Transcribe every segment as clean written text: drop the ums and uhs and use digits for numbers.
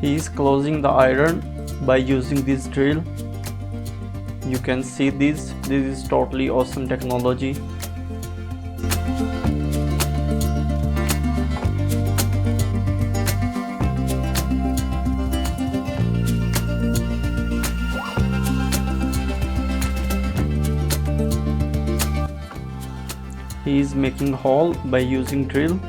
He is closing the iron by using this drill. You can see this is totally awesome technology. He is making hole by using drill.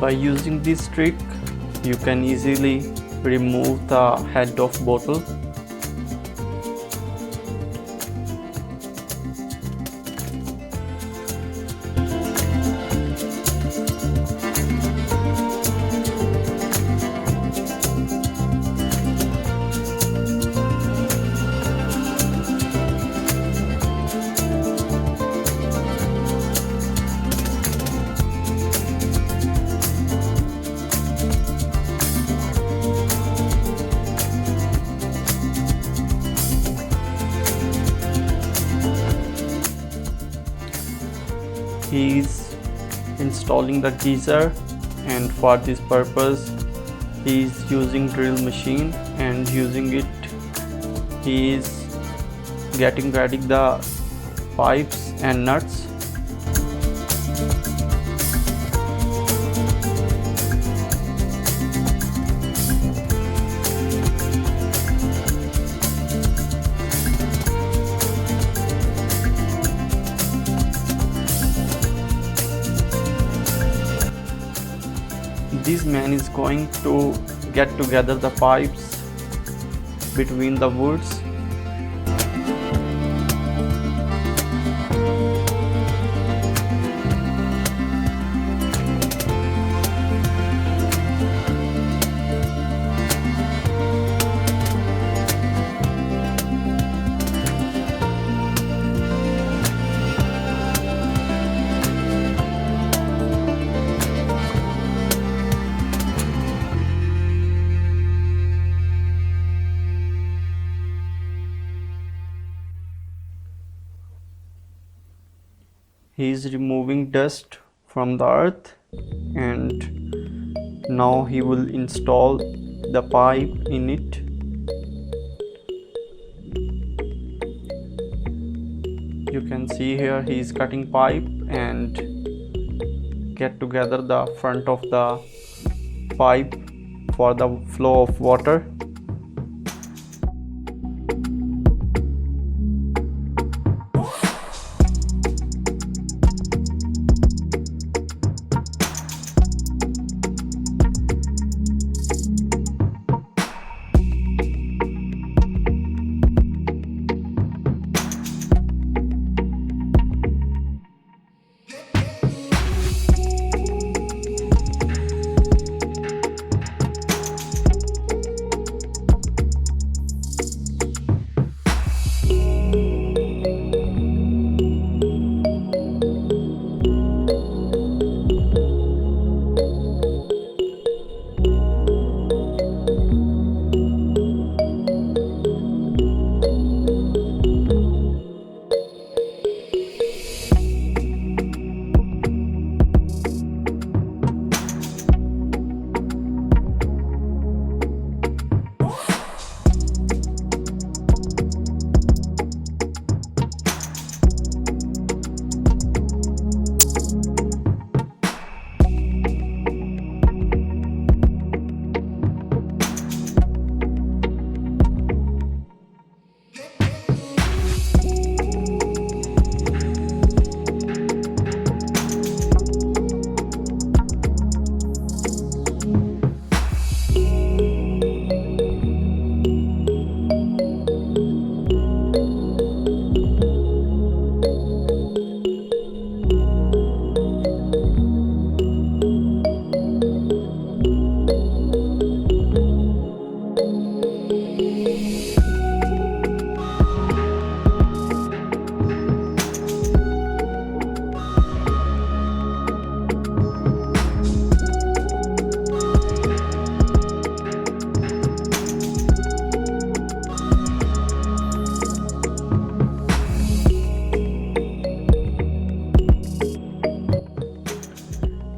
By using this trick, you can easily remove the head of bottle. He is installing the geyser, and for this purpose he is using drill machine, and using it he is getting ready the pipes and nuts. This man is going to get together the pipes between the woods. He is removing dust from the earth, and now he will install the pipe in it. You can see here he is cutting pipe and get together the front of the pipe for the flow of water.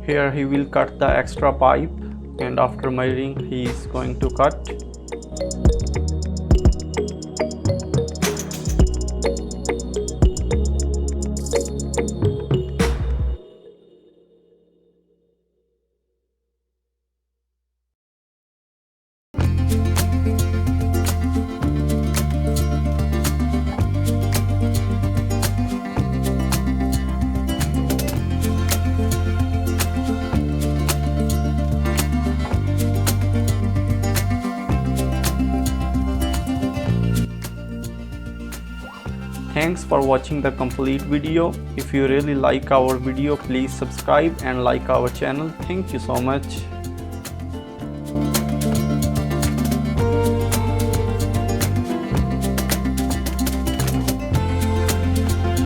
Here he will cut the extra pipe, and after measuring he is going to cut. Thanks for watching the complete video. If you really like our video, please subscribe and like our channel. Thank you so much.